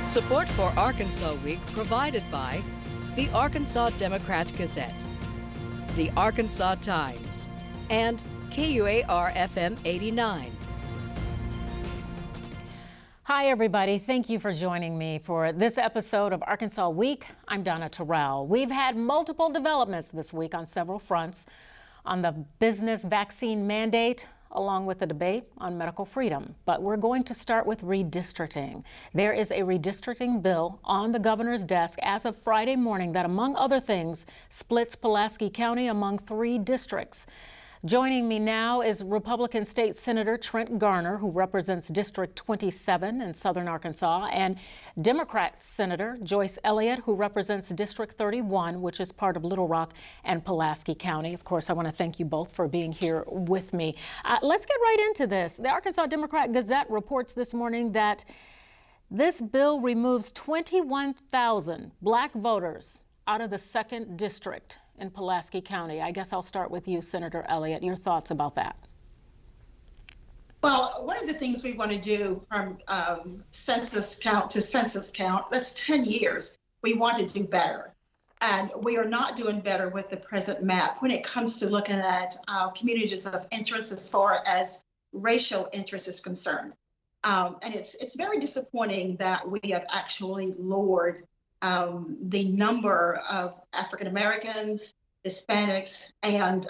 Support for Arkansas Week provided by the Arkansas Democrat-Gazette, the Arkansas Times, and KUAR-FM 89. Hi, everybody. Thank you for joining me for this episode of Arkansas Week. I'm Donna Terrell. We've had multiple developments this week on several fronts on the business vaccine mandate, along with the debate on medical freedom. But we're going to start with redistricting. There is a redistricting bill on the governor's desk as of Friday morning that, among other things, splits Pulaski County among 3 districts. Joining me now is Republican State Senator Trent Garner, who represents District 27 in southern Arkansas, and Democrat Senator Joyce Elliott, who represents District 31, which is part of Little Rock and Pulaski County. Of course, I want to thank you both for being here with me. Let's get right into this. The Arkansas Democrat-Gazette reports this morning that this bill removes 21,000 black voters out of the 2nd District in Pulaski County. I guess I'll start with you, Senator Elliott. Your thoughts about that? Well, one of the things we want to do from census count to census count, that's 10 years. We want to do better. And we are not doing better with the present map when it comes to looking at communities of interest as far as racial interest is concerned. And it's very disappointing that we have actually lowered the number of African Americans, Hispanics, and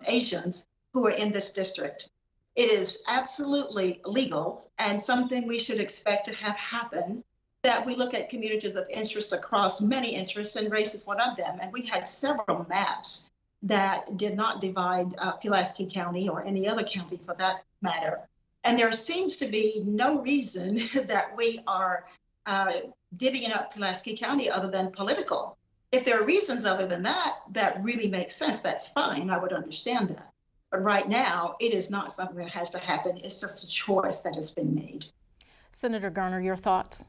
Asians who are in this district. It is absolutely legal and something we should expect to have happen, that we look at communities of interest across many interests, and race is one of them. And we had several maps that did not divide Pulaski County or any other county for that matter. And there seems to be no reason that we are divvying up Pulaski County other than political. If there are reasons other than that, that really makes sense, that's fine, I would understand that. But right now, it is not something that has to happen. It's just a choice that has been made. Senator Garner, your thoughts?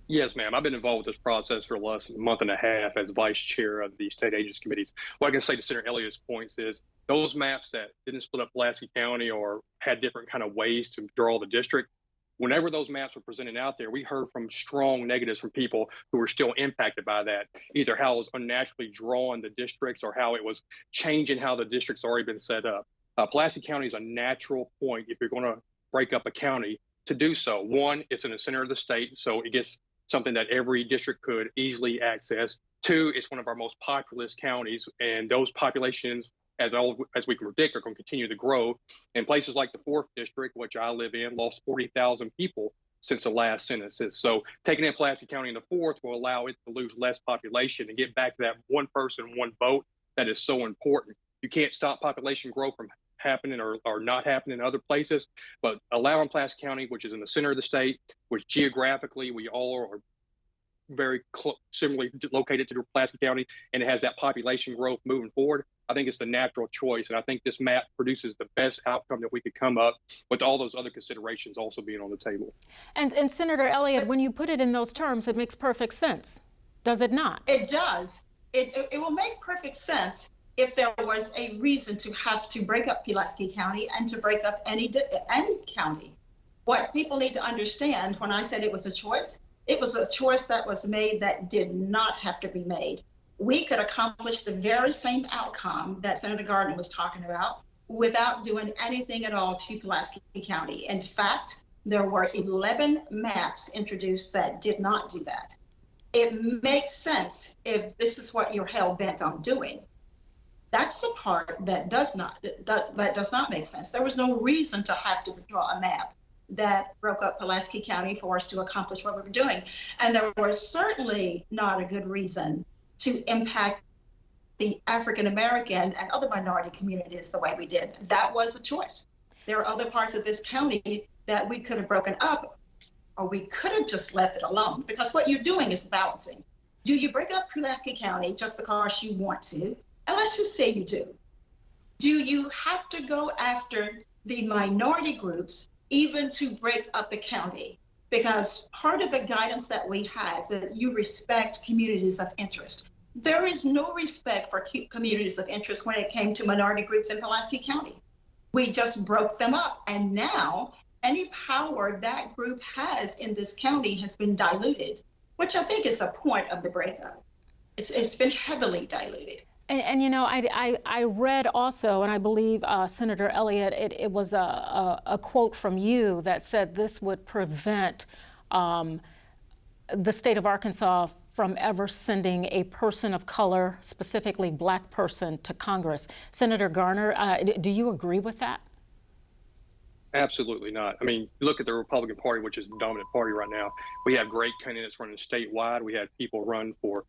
Yes, ma'am. I've been involved with this process for less than a month and a half as vice chair of the state agency committees. What I can say to Senator Elliott's points is those maps that didn't split up Pulaski County or had different kind of ways to draw the district, whenever those maps were presented out there, we heard from strong negatives from people who were still impacted by that, either how it was unnaturally drawing the districts or how it was changing how the districts already been set up. Pulaski County is a natural point if you're going to break up a county to do so. One, it's in the center of the state, so it gets something that every district could easily access. 2, it's one of our most populous counties, and those populations, as we can predict, are going to continue to grow. And places like the 4th District, which I live in, lost 40,000 people since the last census. So taking in Pulaski County in the 4th will allow it to lose less population and get back to that one person, one vote that is so important. You can't stop population growth from happening or not happening in other places, but allowing Pulaski County, which is in the center of the state, which geographically we all are very similarly located to Pulaski County, and it has that population growth moving forward, I think it's the natural choice. And I think this map produces the best outcome that we could come up with, all those other considerations also being on the table. And Senator Elliott, when you put it in those terms, it makes perfect sense. Does it not? It does. It will make perfect sense if there was a reason to have to break up Pulaski County and to break up any county. What people need to understand, when I said it was a choice that was made that did not have to be made. We could accomplish the very same outcome that Senator Gardner was talking about without doing anything at all to Pulaski County. In fact, there were 11 maps introduced that did not do that. It makes sense if this is what you're hell-bent on doing. That's the part that does not make sense. There was no reason to have to draw a map that broke up Pulaski County for us to accomplish what we were doing. And there was certainly not a good reason to impact the African American and other minority communities the way we did. That was a choice. There are other parts of this county that we could have broken up, or we could have just left it alone, because what you're doing is balancing. Do you break up Pulaski County just because you want to? And let's just say you do. Do you have to go after the minority groups even to break up the county? Because part of the guidance that we have, that you respect communities of interest. There is no respect for communities of interest when it came to minority groups in Pulaski County. We just broke them up. And now any power that group has in this county has been diluted, which I think is a point of the breakup. It's been heavily diluted. And you know, I read also, and I believe Senator Elliott, it was a quote from you that said this would prevent the state of Arkansas from ever sending a person of color, specifically Black person, to Congress. Senator Garner, do you agree with that? Absolutely not. I mean, look at the Republican Party, which is the dominant party right now. We have great candidates running statewide. We had people run for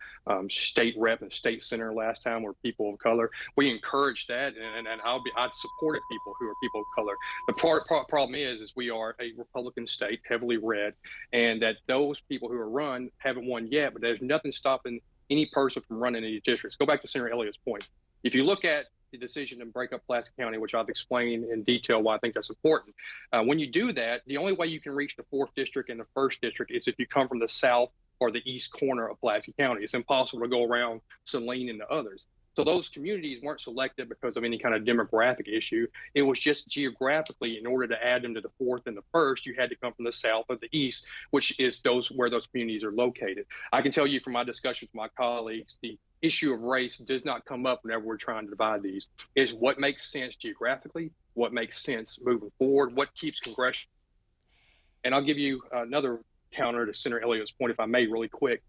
state rep and state senator last time were people of color. We encourage that, and I'd supported people who are people of color. The problem is we are a Republican state, heavily red, and that those people who are run haven't won yet. But there's nothing stopping any person from running any districts. Go back to Senator Elliott's point. If you look at the decision to break up Pulaski County, which I've explained in detail why I think that's important. When you do that, the only way you can reach the 4th district and the 1st district is if you come from the south or the east corner of Pulaski County. It's impossible to go around Saline and the others. So those communities weren't selected because of any kind of demographic issue. It was just geographically, in order to add them to the 4th and the 1st, you had to come from the south or the east, which is where those communities are located. I can tell you from my discussions with my colleagues, the issue of race does not come up whenever we're trying to divide these. It's what makes sense geographically, what makes sense moving forward, what keeps congressional. And I'll give you another counter to Senator Elliott's point, if I may, really quick.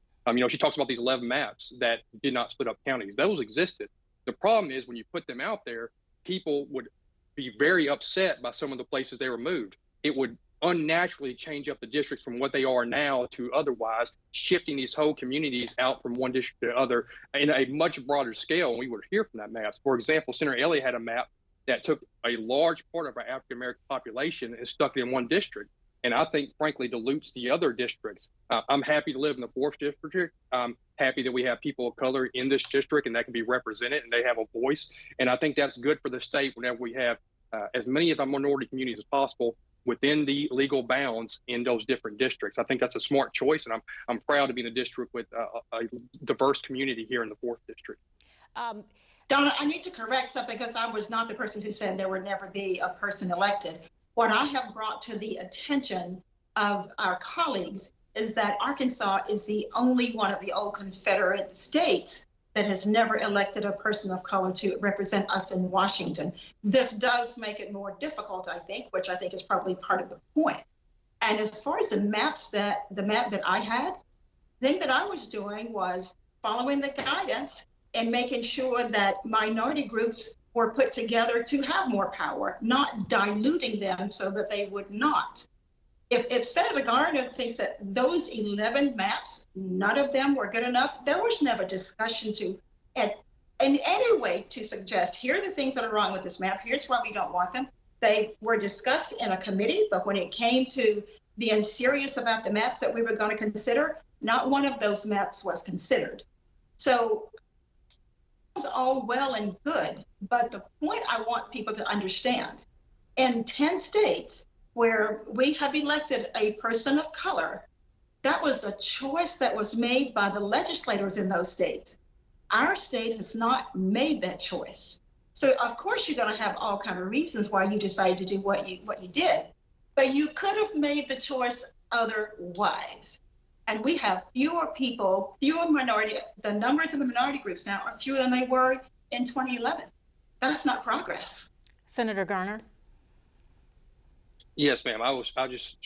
She talks about these 11 maps that did not split up counties. Those existed. The problem is when you put them out there, people would be very upset by some of the places they were moved. It would unnaturally change up the districts from what they are now to otherwise, shifting these whole communities out from one district to the other in a much broader scale. And we would hear from that map. For example, Senator Elliott had a map that took a large part of our African-American population and stuck it in one district. And I think, frankly, dilutes the other districts. I'm happy to live in the 4th district. I'm happy that we have people of color in this district and that can be represented and they have a voice. And I think that's good for the state whenever we have as many of our minority communities as possible within the legal bounds in those different districts. I think that's a smart choice, and I'm proud to be in a district with a diverse community here in the 4th district. Donna, I need to correct something because I was not the person who said there would never be a person elected. What I have brought to the attention of our colleagues is that Arkansas is the only one of the old Confederate states that has never elected a person of color to represent us in Washington. This does make it more difficult, I think, which I think is probably part of the point. And as far as the map that I had, the thing that I was doing was following the guidance and making sure that minority groups were put together to have more power, not diluting them so that they would not. If Senator Garner thinks that those 11 maps, none of them were good enough, there was never discussion in any way to suggest, here are the things that are wrong with this map, here's why we don't want them. They were discussed in a committee, but when it came to being serious about the maps that we were going to consider, not one of those maps was considered. So it was all well and good, but the point I want people to understand, in 10 states, where we have elected a person of color, that was a choice that was made by the legislators in those states. Our state has not made that choice. So of course you're going to have all kinds of reasons why you decided to do what you did, but you could have made the choice otherwise. And we have fewer people, fewer minority, the numbers of the minority groups now are fewer than they were in 2011. That's not progress. Senator Garner. Yes, ma'am. I just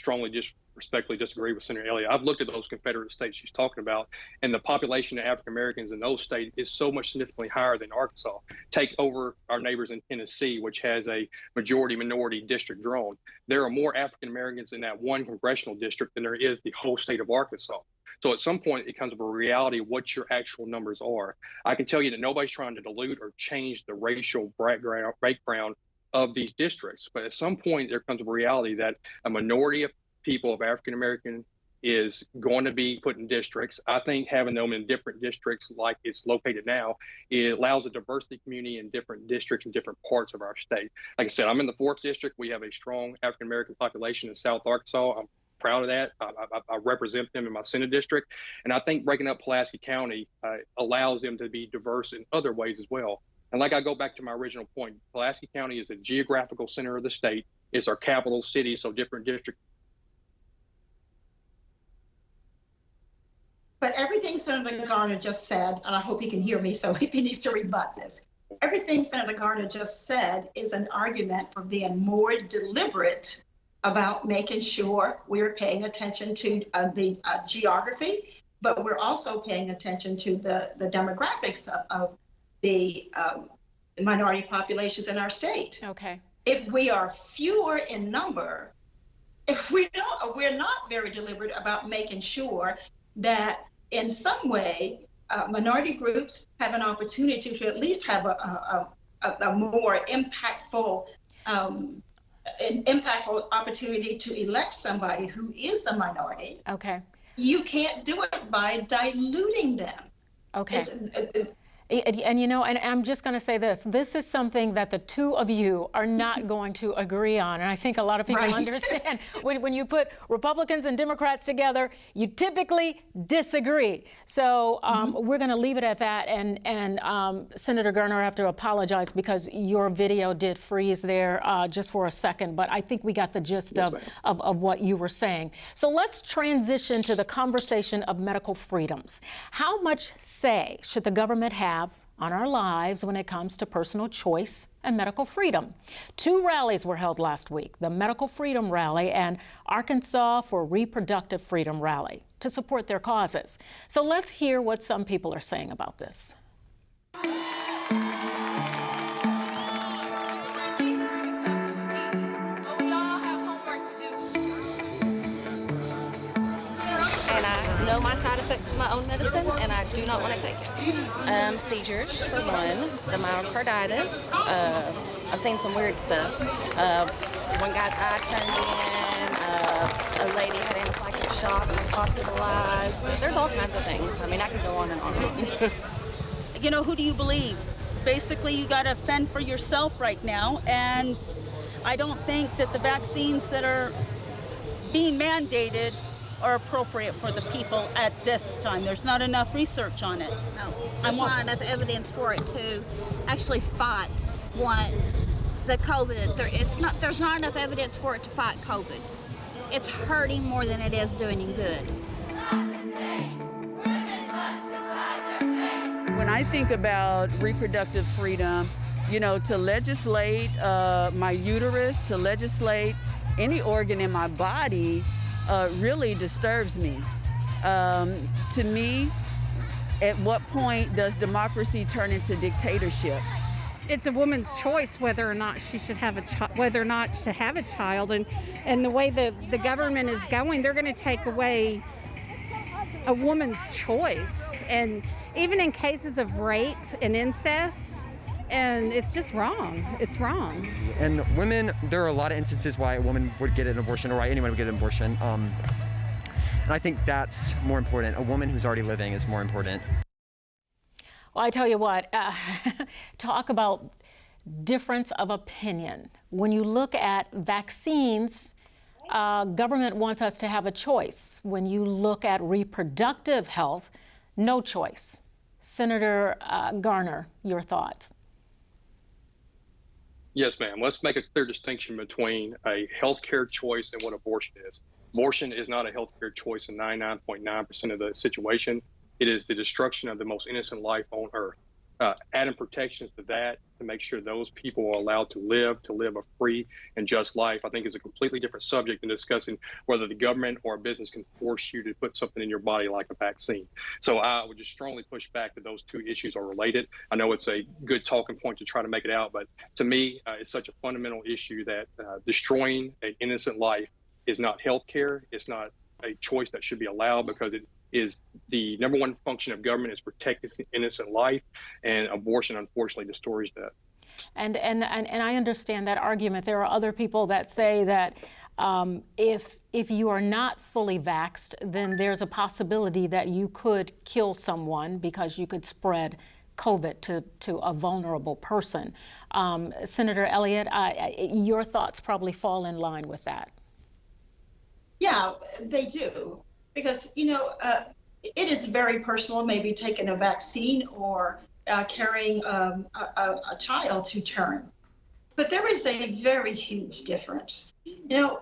respectfully disagree with Senator Elliott. I've looked at those Confederate states she's talking about, and the population of African Americans in those states is so much significantly higher than Arkansas. Take over our neighbors in Tennessee, which has a majority minority district drawn. There are more African Americans in that one congressional district than there is the whole state of Arkansas. So at some point, it becomes a reality of what your actual numbers are. I can tell you that nobody's trying to dilute or change the racial background of these districts. But at some point, there comes a reality that a minority of people of African American is going to be put in districts. I think having them in different districts like it's located now, it allows a diversity community in different districts in different parts of our state. Like I said, I'm in the 4th district. We have a strong African American population in South Arkansas. I'm proud of that. I represent them in my Senate district. And I think breaking up Pulaski County allows them to be diverse in other ways as well. And like I go back to my original point, Pulaski County is a geographical center of the state. It's our capital city, so different districts. But everything Senator Garner just said, and I hope he can hear me, so if he needs to rebut this, everything Senator Garner just said is an argument for being more deliberate about making sure we're paying attention to the geography, but we're also paying attention to the demographics of the minority populations in our state. Okay. If we are fewer in number, if we're not very deliberate about making sure that in some way minority groups have an opportunity to at least have a more impactful opportunity to elect somebody who is a minority. Okay. You can't do it by diluting them. Okay. And you know, and I'm just going to say this. This is something that the two of you are not going to agree on. And I think a lot of people understand when you put Republicans and Democrats together, you typically disagree. So we're going to leave it at that. And Senator Garner, I have to apologize because your video did freeze there just for a second. But I think we got the gist of what you were saying. So let's transition to the conversation of medical freedoms. How much say should the government have on our lives when it comes to personal choice and medical freedom? 2 rallies were held last week, the Medical Freedom Rally and Arkansas for Reproductive Freedom Rally, to support their causes. So let's hear what some people are saying about this. Know my side effects of my own medicine, and I do not want to take it. Seizures, for one, the myocarditis. I've seen some weird stuff. One guy's eye turned in, a lady had anaphylactic shock and was hospitalized. There's all kinds of things. I mean, I could go on and on. You know, who do you believe? Basically, you got to fend for yourself right now, and I don't think that the vaccines that are being mandated are appropriate for the people at this time. There's not enough research on it. No, there's not enough evidence for it to actually fight the COVID. There's not enough evidence for it to fight COVID. It's hurting more than it is doing you good. When I think about reproductive freedom, you know, to legislate my uterus, to legislate any organ in my body, really disturbs me. To me, at what point does democracy turn into dictatorship? It's a woman's choice whether or not she should have a child, and the way the government is going, they're going to take away a woman's choice, and even in cases of rape and incest. And it's just wrong. It's wrong. And women, there are a lot of instances why a woman would get an abortion or why anyone would get an abortion. And I think that's more important. A woman who's already living is more important. Well, I tell you what, talk about difference of opinion. When you look at vaccines, government wants us to have a choice. When you look at reproductive health, no choice. Senator Garner, your thoughts? Yes, ma'am. Let's make a clear distinction between a healthcare choice and what abortion is. Abortion is not a healthcare choice in 99.9% of the situation. It is the destruction of the most innocent life on earth. Adding protections to that to make sure those people are allowed to live a free and just life, I think is a completely different subject than discussing whether the government or a business can force you to put something in your body like a vaccine. So I would just strongly push back that those two issues are related. I know it's a good talking point to try to make it out, but to me, it's such a fundamental issue that destroying an innocent life is not health care. It's not a choice that should be allowed, because it is the number one function of government is protecting innocent life, and abortion unfortunately destroys that. And I understand that argument. There are other people that say that if you are not fully vaxxed, then there's a possibility that you could kill someone because you could spread COVID to a vulnerable person. Senator Elliott, your thoughts probably fall in line with that. Yeah, they do. Because, you know, it is very personal, maybe taking a vaccine or carrying a child to term. But there is a very huge difference. You know,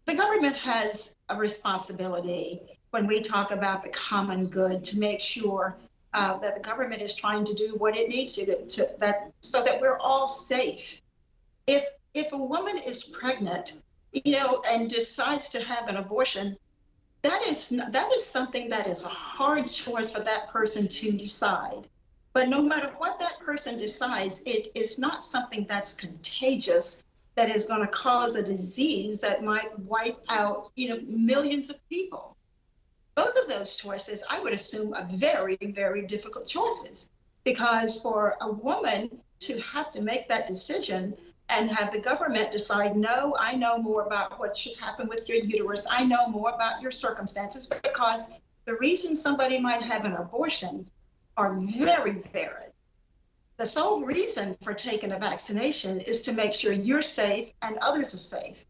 the government has a responsibility when we talk about the common good to make sure that the government is trying to do what it needs to that so that we're all safe. If a woman is pregnant, you know, and decides to have an abortion, that is something that is a hard choice for that person to decide. But no matter what that person decides, it is not something that's contagious, that is going to cause a disease that might wipe out, you know, millions of people. Both of those choices, I would assume, are very, very difficult choices, because for a woman to have to make that decision and have the government decide, no, I know more about what should happen with your uterus, I know more about your circumstances, because the reasons somebody might have an abortion are very varied. The sole reason for taking a vaccination is to make sure you're safe and others are safe.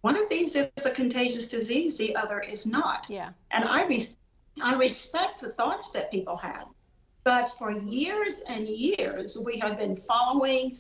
One of these is a contagious disease, the other is not. Yeah. And I respect the thoughts that people had. But for years and years, we have been following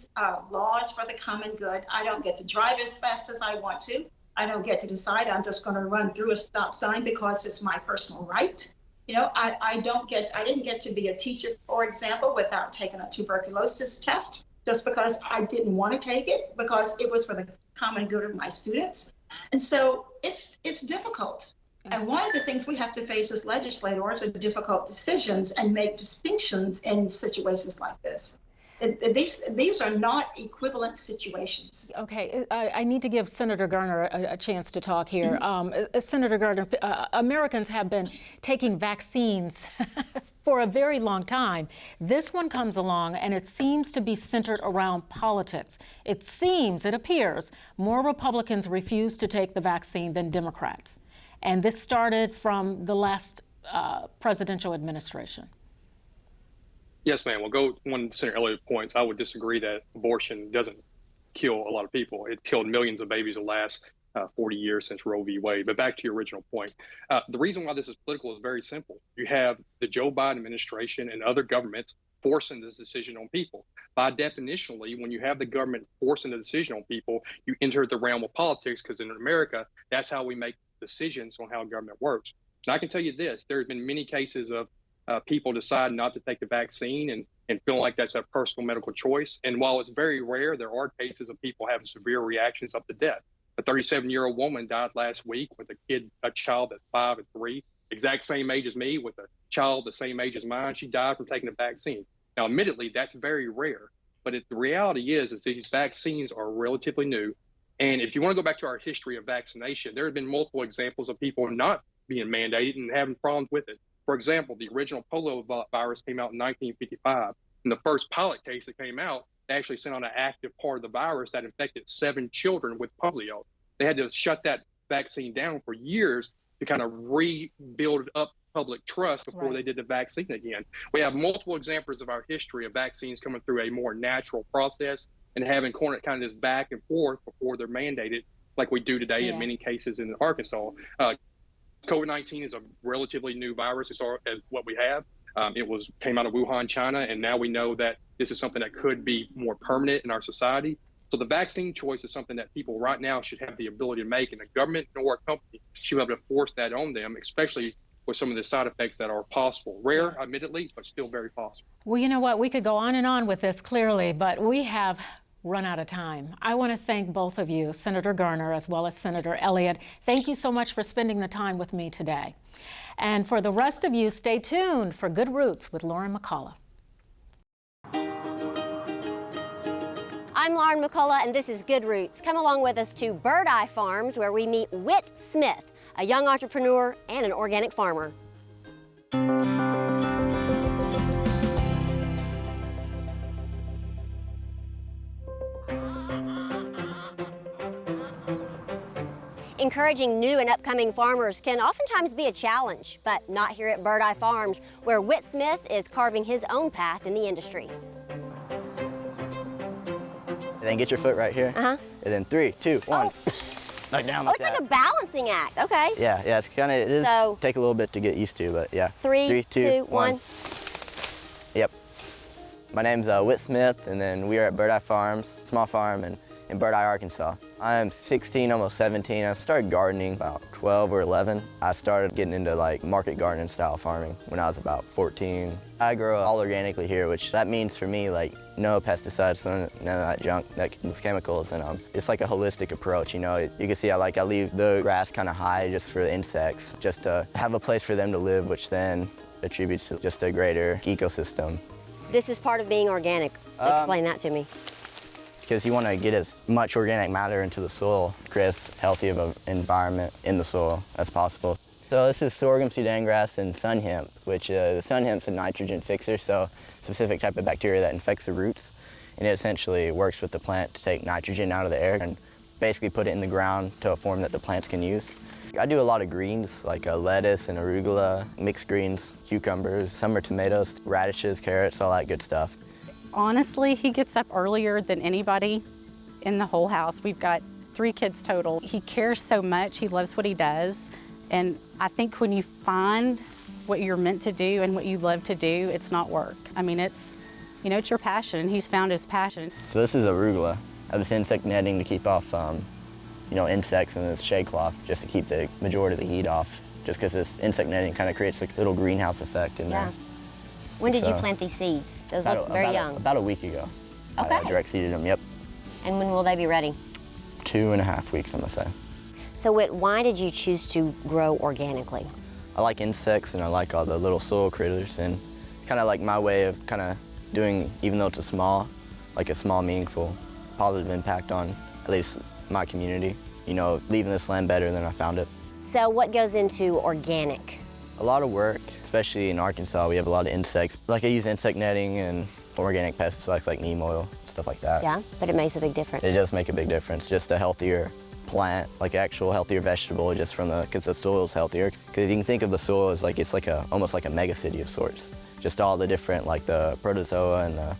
laws for the common good. I don't get to drive as fast as I want to. I don't get to decide I'm just going to run through a stop sign because it's my personal right. You know, I didn't get to be a teacher, for example, without taking a tuberculosis test, just because I didn't want to take it, because it was for the common good of my students. And so it's difficult. And one of the things we have to face as legislators are difficult decisions and make distinctions in situations like this. These are not equivalent situations. Okay, I need to give Senator Garner a chance to talk here. Senator Garner, Americans have been taking vaccines for a very long time. This one comes along and it seems to be centered around politics. It appears, more Republicans refuse to take the vaccine than Democrats. And this started from the last presidential administration. Yes, ma'am. We'll go one Senator Elliott points. I would disagree that abortion doesn't kill a lot of people. It killed millions of babies the last 40 years since Roe v. Wade. But back to your original point, the reason why this is political is very simple. You have the Joe Biden administration and other governments forcing this decision on people. By definitionally, when you have the government forcing the decision on people, you enter the realm of politics, because in America, that's how we make decisions on how government works. And I can tell you this, there have been many cases of people decide not to take the vaccine and feeling like that's a personal medical choice. And while it's very rare, there are cases of people having severe reactions up to death. A 37-year-old woman died last week with a child that's 5 and 3, exact same age as me, with a child the same age as mine. She died from taking the vaccine. Now, admittedly, that's very rare. But the reality is these vaccines are relatively new. And if you want to go back to our history of vaccination, there have been multiple examples of people not being mandated and having problems with it. For example, the original polio virus came out in 1955. In the first pilot case that came out, they actually sent on an active part of the virus that infected 7 children with polio. They had to shut that vaccine down for years to kind of rebuild up public trust before they did the vaccine again. We have multiple examples of our history of vaccines coming through a more natural process and having kind of this back and forth before they're mandated, like we do today in many cases in Arkansas. COVID-19 is a relatively new virus as far as what we have. It came out of Wuhan, China, and now we know that this is something that could be more permanent in our society. So the vaccine choice is something that people right now should have the ability to make, and the government nor a company should be able to force that on them, especially with some of the side effects that are possible. Rare, admittedly, but still very possible. Well, you know what? We could go on and on with this clearly, but we have run out of time. I want to thank both of you, Senator Garner as well as Senator Elliott. Thank you so much for spending the time with me today. And for the rest of you, stay tuned for Good Roots with Lauren McCullough. I'm Lauren McCullough, and this is Good Roots. Come along with us to Bird Eye Farms, where we meet Whit Smith, a young entrepreneur and an organic farmer. Encouraging new and upcoming farmers can oftentimes be a challenge, but not here at Bird Eye Farms, where Whit Smith is carving his own path in the industry. And then get your foot right here. And then 3, 2, 1. Like down like that. It's like a balancing act. Okay. Yeah, it's kind of, it is take a little bit to get used to, but yeah. 3, 2, 1. Yep. My name's Whit Smith, and then we are at Bird Eye Farms, small farm in Bird Eye, Arkansas. I'm 16, almost 17. I started gardening about 12 or 11. I started getting into like market garden style farming when I was about 14. I grow all organically here, which that means for me like no pesticides, none of that junk, those chemicals, and it's like a holistic approach. You know, you can see I leave the grass kind of high just for the insects, just to have a place for them to live, which then attributes to just a greater ecosystem. This is part of being organic. Explain that to me. Because you want to get as much organic matter into the soil, create as healthy of an environment in the soil as possible. So this is sorghum, Sudan grass, and sun hemp, which the sun hemp's a nitrogen fixer, so a specific type of bacteria that infects the roots. And it essentially works with the plant to take nitrogen out of the air and basically put it in the ground to a form that the plants can use. I do a lot of greens, like lettuce and arugula, mixed greens, cucumbers, summer tomatoes, radishes, carrots, all that good stuff. Honestly, he gets up earlier than anybody in the whole house. We've got 3 kids total. He cares so much, he loves what he does. And I think when you find what you're meant to do and what you love to do, it's not work. I mean, it's your passion, and he's found his passion. So this is arugula. I have this insect netting to keep off insects in this shade cloth, just to keep the majority of the heat off, just because this insect netting kind of creates a little greenhouse effect in there. When did you plant these seeds? Those look very young. About a week ago. Okay. I direct seeded them, yep. And when will they be ready? 2.5 weeks, I'm gonna say. So Whit, why did you choose to grow organically? I like insects and I like all the little soil critters, and kind of like my way of kind of doing, even though it's a small meaningful positive impact on at least my community, leaving this land better than I found it. So what goes into organic? A lot of work, especially in Arkansas. We have a lot of insects. Like I use insect netting and organic pesticides like neem oil, stuff like that. Yeah, but it makes a big difference. It does make a big difference. Just a healthier plant, like actual healthier vegetable, just because the soil's healthier. Because you can think of the soil as almost like a mega city of sorts. Just all the different, like the protozoa and the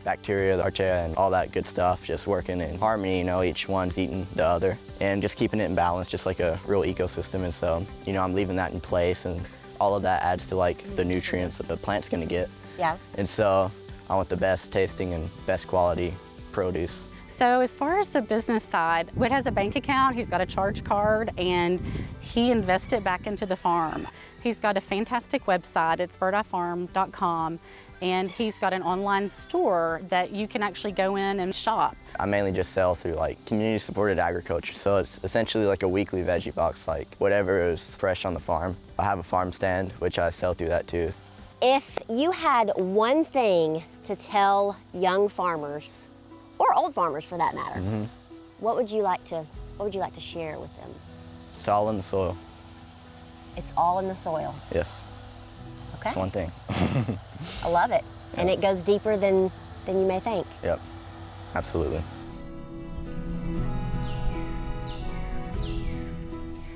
bacteria, the archaea, and all that good stuff, just working in harmony, each one's eating the other, and just keeping it in balance, just like a real ecosystem. And so, I'm leaving that in place, and all of that adds to like the nutrients that the plant's gonna get. Yeah. And so I want the best tasting and best quality produce. So as far as the business side, Whit has a bank account, he's got a charge card, and he invested back into the farm. He's got a fantastic website, it's birdeyefarm.com, and he's got an online store that you can actually go in and shop. I mainly just sell through like community supported agriculture, so it's essentially like a weekly veggie box, like whatever is fresh on the farm. I have a farm stand, which I sell through that too. If you had one thing to tell young farmers, or old farmers for that matter, what would you like to share with them? It's all in the soil. It's all in the soil. Yes. Okay. It's one thing. I love it. Yep. And it goes deeper than you may think. Yep, absolutely.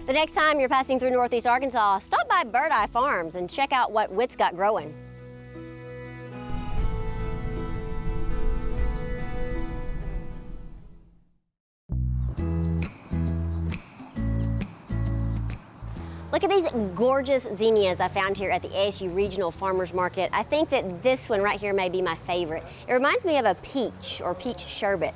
The next time you're passing through Northeast Arkansas, stop by Bird Eye Farms and check out what Whit's got growing. Look at these gorgeous zinnias I found here at the ASU Regional Farmers Market. I think that this one right here may be my favorite. It reminds me of a peach or peach sherbet.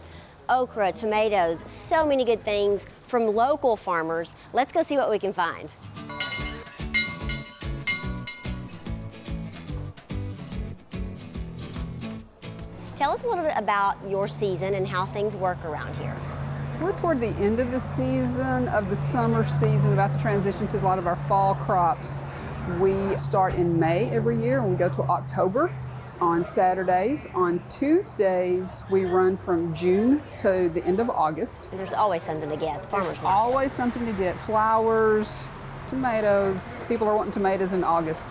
Okra, tomatoes, so many good things from local farmers. Let's go see what we can find. Tell us a little bit about your season and how things work around here. We're toward the end of the season, of the summer season, about to transition to a lot of our fall crops. We start in May every year and we go to October on Saturdays. On Tuesdays, we run from June to the end of August. And there's always something to get. There's always something to get. Flowers, tomatoes. People are wanting tomatoes in August,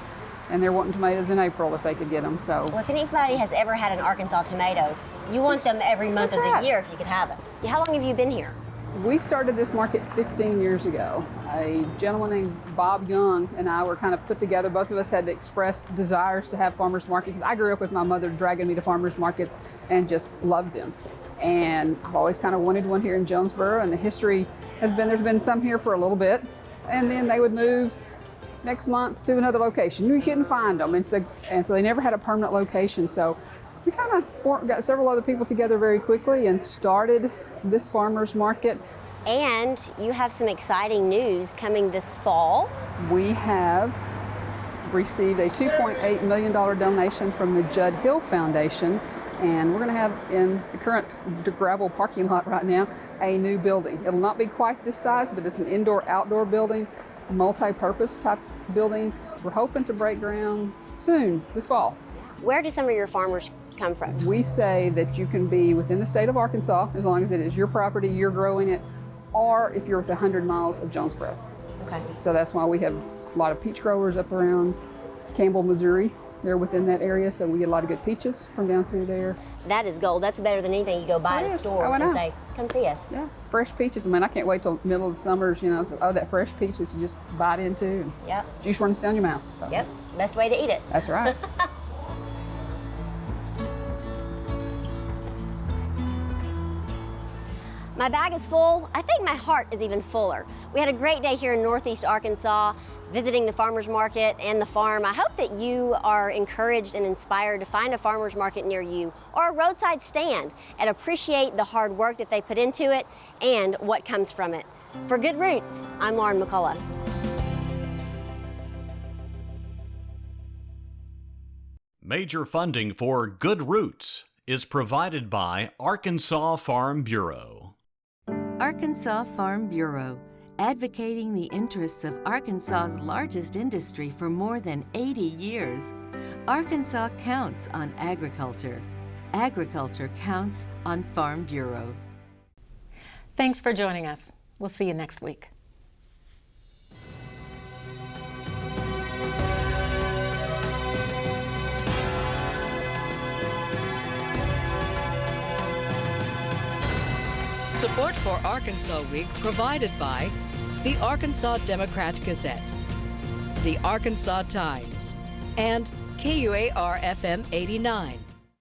and they're wanting tomatoes in April if they could get them. So, well, if anybody has ever had an Arkansas tomato, you want them every month of the year if you could have it. How long have you been here? We started this market 15 years ago. A gentleman named Bob Young and I were kind of put together. Both of us had expressed desires to have farmers markets, because I grew up with my mother dragging me to farmers markets and just loved them. And I've always kind of wanted one here in Jonesboro, and the history has been, there's been some here for a little bit, and then they would move next month to another location. You couldn't find them, and so they never had a permanent location. So we kind of got several other people together very quickly and started this farmers market. And you have some exciting news coming this fall. We have received a $2.8 million donation from the Judd Hill Foundation, and we're going to have in the current gravel parking lot right now a new building. It'll not be quite this size, but it's an indoor-outdoor building, multi-purpose type building. We're hoping to break ground soon, this fall. Where do some of your farmers come from? We say that you can be within the state of Arkansas as long as it is your property, you're growing it, or if you're within 100 miles of Jonesboro. Okay. So that's why we have a lot of peach growers up around Campbell, Missouri. They're within that area, so we get a lot of good peaches from down through there. That is gold. That's better than anything you go buy at a store and say, come see us. Yeah, fresh peaches. I mean, I can't wait till middle of the summers, you know, so, oh, that fresh peach that you just bite into. And yep. Juice runs down your mouth. So. Yep, best way to eat it. That's right. My bag is full. I think my heart is even fuller. We had a great day here in Northeast Arkansas, visiting the farmers market and the farm. I hope that you are encouraged and inspired to find a farmers market near you or a roadside stand and appreciate the hard work that they put into it and what comes from it. For Good Roots, I'm Lauren McCullough. Major funding for Good Roots is provided by Arkansas Farm Bureau. Arkansas Farm Bureau, advocating the interests of Arkansas's largest industry for more than 80 years. Arkansas counts on agriculture. Agriculture counts on Farm Bureau. Thanks for joining us. We'll see you next week. Support for Arkansas Week provided by the Arkansas Democrat-Gazette, the Arkansas Times, and KUAR-FM 89.